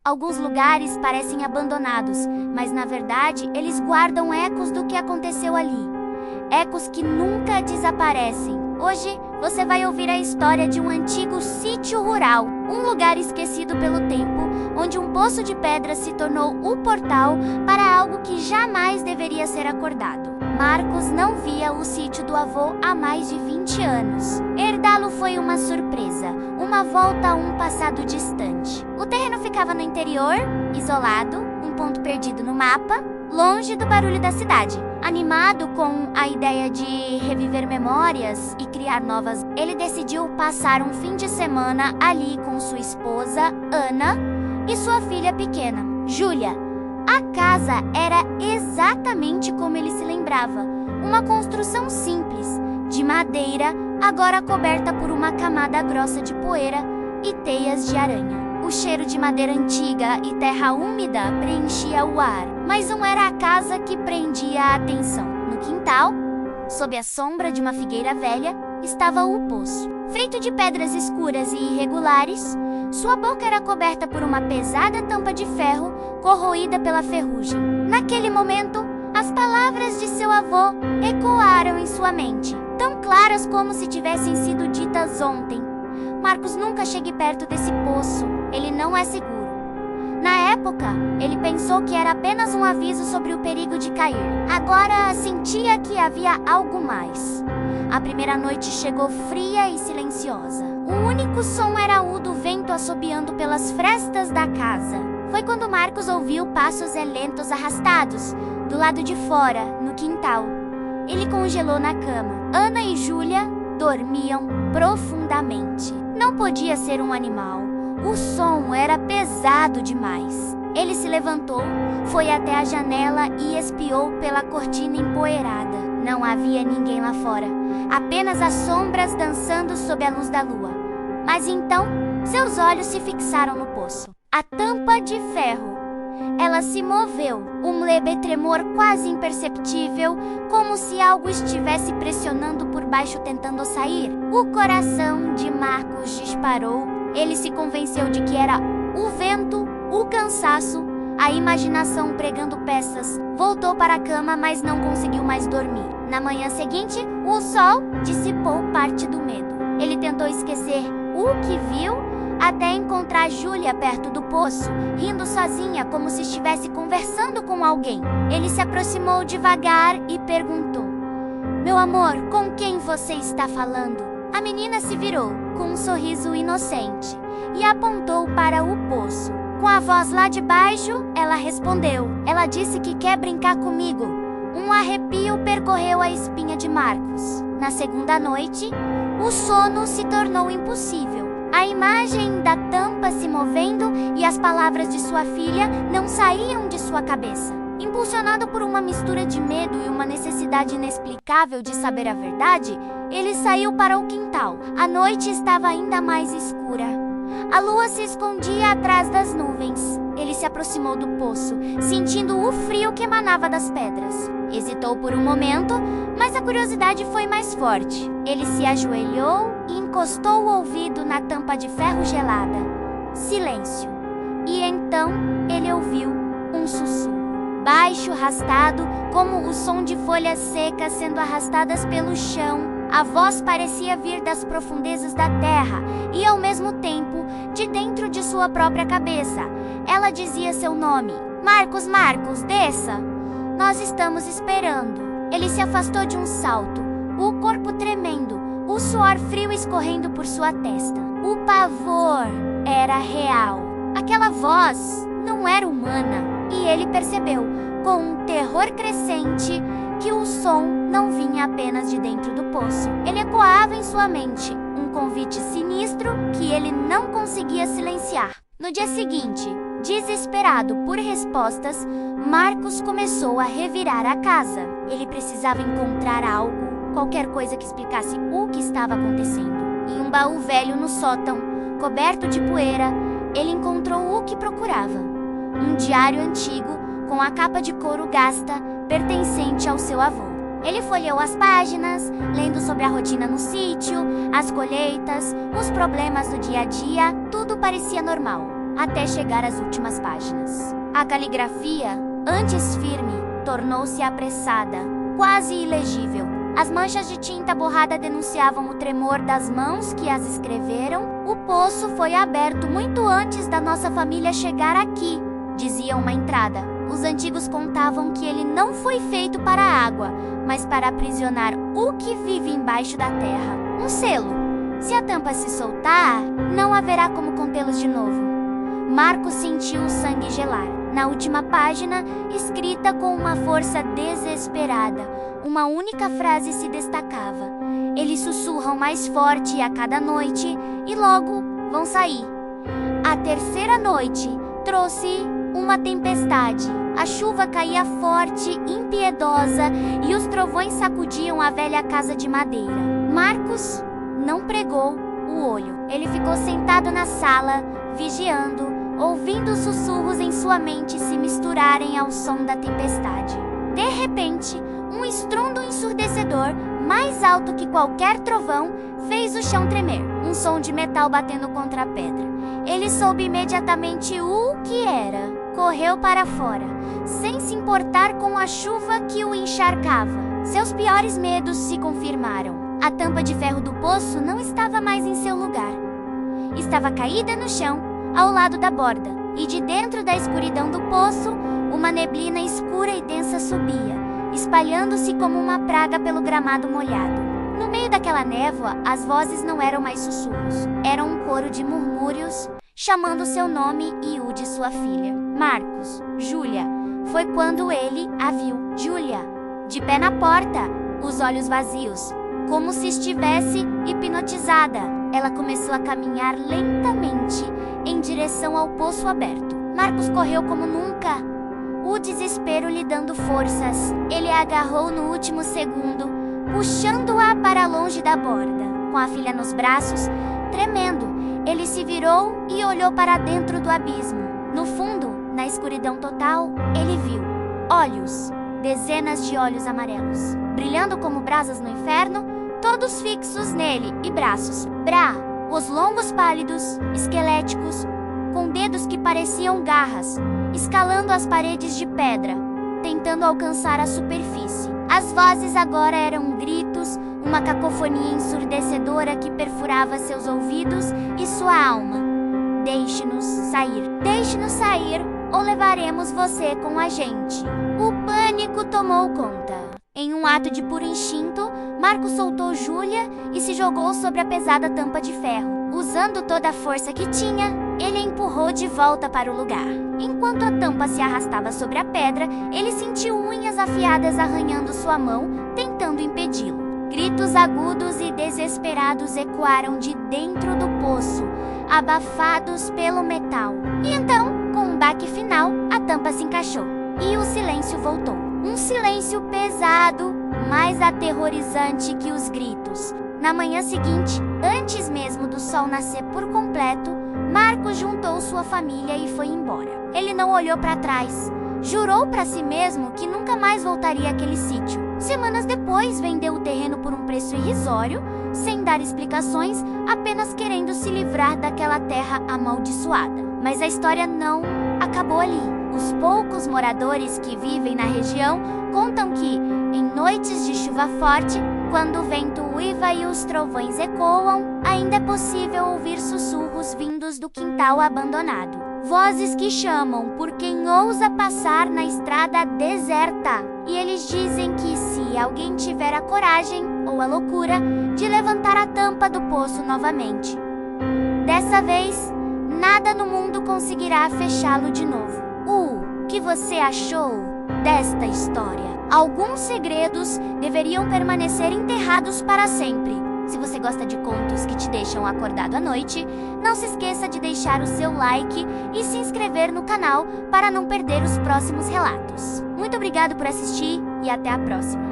Alguns lugares parecem abandonados, mas na verdade eles guardam ecos do que aconteceu ali. Ecos que nunca desaparecem. Hoje você vai ouvir a história de um antigo sítio rural, um lugar esquecido pelo tempo, onde um poço de pedra se tornou o portal para algo que jamais deveria ser acordado. Marcos não via o sítio do avô há mais de 20 anos. Herdá-lo foi uma surpresa, uma volta a um passado distante. O terreno ficava no interior, isolado, um ponto perdido no mapa, longe do barulho da cidade. Animado com a ideia de reviver memórias e criar novas, ele decidiu passar um fim de semana ali com sua esposa, Ana, e sua filha pequena, Júlia. A casa era exatamente como ele se lembrava, uma construção simples, de madeira, agora coberta por uma camada grossa de poeira e teias de aranha. O cheiro de madeira antiga e terra úmida preenchia o ar, mas não era a casa que prendia a atenção. No quintal, sob a sombra de uma figueira velha, estava o poço. Feito de pedras escuras e irregulares, sua boca era coberta por uma pesada tampa de ferro corroída pela ferrugem. Naquele momento, as palavras de seu avô ecoaram em sua mente, tão claras como se tivessem sido ditas ontem. Marcos nunca chegue perto desse poço, ele não é seguro. Na época, ele pensou que era apenas um aviso sobre o perigo de cair. Agora sentia que havia algo mais. A primeira noite chegou fria e silenciosa. O único som era o do vento assobiando pelas frestas da casa. Foi quando Marcos ouviu passos lentos arrastados, do lado de fora, no quintal. Ele congelou na cama. Ana e Júlia dormiam profundamente. Não podia ser um animal. O som era pesado demais. Ele se levantou, foi até a janela e espiou pela cortina empoeirada. Não havia ninguém lá fora, apenas as sombras dançando sob a luz da lua. Mas então, seus olhos se fixaram no poço. A tampa de ferro. Ela se moveu, um leve tremor quase imperceptível, como se algo estivesse pressionando por baixo tentando sair. O coração de Marcos disparou. Ele se convenceu de que era o vento, o cansaço, a imaginação pregando peças. Voltou para a cama, mas não conseguiu mais dormir. Na manhã seguinte, o sol dissipou parte do medo. Ele tentou esquecer o que viu, até encontrar Júlia perto do poço, rindo sozinha como se estivesse conversando com alguém. Ele se aproximou devagar e perguntou: "Meu amor, com quem você está falando?" A menina se virou, com um sorriso inocente, e apontou para o poço. Com a voz lá de baixo, ela respondeu. Ela disse que quer brincar comigo. Um arrepio percorreu a espinha de Marcos. Na segunda noite, o sono se tornou impossível. A imagem da tampa se movendo e as palavras de sua filha não saíam de sua cabeça. Impulsionado por uma mistura de medo e uma necessidade inexplicável de saber a verdade, ele saiu para o quintal. A noite estava ainda mais escura. A lua se escondia atrás das nuvens. Ele se aproximou do poço, sentindo o frio que emanava das pedras. Hesitou por um momento, mas a curiosidade foi mais forte. Ele se ajoelhou e encostou o ouvido na tampa de ferro gelada. Silêncio. E então ele ouviu um sussurro. Baixo, arrastado, como o som de folhas secas sendo arrastadas pelo chão. A voz parecia vir das profundezas da terra e, ao mesmo tempo, de dentro de sua própria cabeça. Ela dizia seu nome. "Marcos, Marcos, desça! Nós estamos esperando." Ele se afastou de um salto, o corpo tremendo, o suor frio escorrendo por sua testa. O pavor era real. Aquela voz não era humana, e ele percebeu, com um terror crescente, que o som não vinha apenas de dentro do poço. Ele ecoava em sua mente, um convite sinistro que ele não conseguia silenciar. No dia seguinte, desesperado por respostas, Marcos começou a revirar a casa. Ele precisava encontrar algo, qualquer coisa que explicasse o que estava acontecendo. Em um baú velho no sótão, coberto de poeira, ele encontrou o que procurava. Um diário antigo, com a capa de couro gasta, pertencente ao seu avô. Ele folheou as páginas, lendo sobre a rotina no sítio, as colheitas, os problemas do dia a dia, tudo parecia normal. até chegar às últimas páginas. A caligrafia, antes firme, tornou-se apressada, quase ilegível. As manchas de tinta borrada denunciavam o tremor das mãos que as escreveram. O poço foi aberto muito antes da nossa família chegar aqui, dizia uma entrada. Os antigos contavam que ele não foi feito para a água, mas para aprisionar o que vive embaixo da terra. Um selo. Se a tampa se soltar, não haverá como contê-los de novo. Marcos sentiu o sangue gelar. Na última página, escrita com uma força desesperada, uma única frase se destacava. Eles sussurram mais forte a cada noite e logo vão sair. A terceira noite trouxe uma tempestade. A chuva caía forte, impiedosa, e os trovões sacudiam a velha casa de madeira. Marcos não pregou o olho. Ele ficou sentado na sala, vigiando, ouvindo os sussurros em sua mente se misturarem ao som da tempestade. De repente, um estrondo ensurdecedor, mais alto que qualquer trovão, fez o chão tremer. Um som de metal batendo contra a pedra. Ele soube imediatamente o que era. Correu para fora, sem se importar com a chuva que o encharcava. Seus piores medos se confirmaram. A tampa de ferro do poço não estava mais em seu lugar. Estava caída no chão, ao lado da borda, e de dentro da escuridão do poço, uma neblina escura e densa subia, espalhando-se como uma praga pelo gramado molhado. No meio daquela névoa, as vozes não eram mais sussurros, eram um coro de murmúrios, chamando seu nome e o de sua filha. Marcos, Júlia. Foi quando ele a viu. Júlia, de pé na porta, os olhos vazios, como se estivesse hipnotizada. Ela começou a caminhar lentamente em direção ao poço aberto. Marcos correu como nunca, o desespero lhe dando forças. Ele a agarrou no último segundo, puxando-a para longe da borda. Com a filha nos braços, tremendo, ele se virou e olhou para dentro do abismo. No fundo, na escuridão total, ele viu olhos, dezenas de olhos amarelos, brilhando como brasas no inferno, todos fixos nele, e braços, os longos pálidos, esqueléticos, com dedos que pareciam garras, escalando as paredes de pedra, tentando alcançar a superfície. As vozes agora eram gritos, uma cacofonia ensurdecedora que perfurava seus ouvidos e sua alma. Deixe-nos sair, ou levaremos você com a gente. O pânico tomou conta. Em um ato de puro instinto, Marcos soltou Júlia e se jogou sobre a pesada tampa de ferro. Usando toda a força que tinha, ele a empurrou de volta para o lugar. Enquanto a tampa se arrastava sobre a pedra, ele sentiu unhas afiadas arranhando sua mão, tentando impedi-lo. Gritos agudos e desesperados ecoaram de dentro do poço, abafados pelo metal. E então, com um baque final, a tampa se encaixou e o silêncio voltou. Um silêncio pesado, mais aterrorizante que os gritos. Na manhã seguinte, antes mesmo do sol nascer por completo, Marcos juntou sua família e foi embora. Ele não olhou para trás. Jurou para si mesmo que nunca mais voltaria àquele sítio. Semanas depois, vendeu o terreno por um preço irrisório, sem dar explicações, apenas querendo se livrar daquela terra amaldiçoada. Mas a história não acabou ali. Os poucos moradores que vivem na região contam que, em noites de chuva forte, quando o vento uiva e os trovões ecoam, ainda é possível ouvir sussurros vindos do quintal abandonado. Vozes que chamam por quem ousa passar na estrada deserta. E eles dizem que se alguém tiver a coragem ou a loucura de levantar a tampa do poço novamente, dessa vez, nada no mundo conseguirá fechá-lo de novo. O que você achou desta história? Alguns segredos deveriam permanecer enterrados para sempre. Se você gosta de contos que te deixam acordado à noite, não se esqueça de deixar o seu like e se inscrever no canal para não perder os próximos relatos. Muito obrigado por assistir e até a próxima!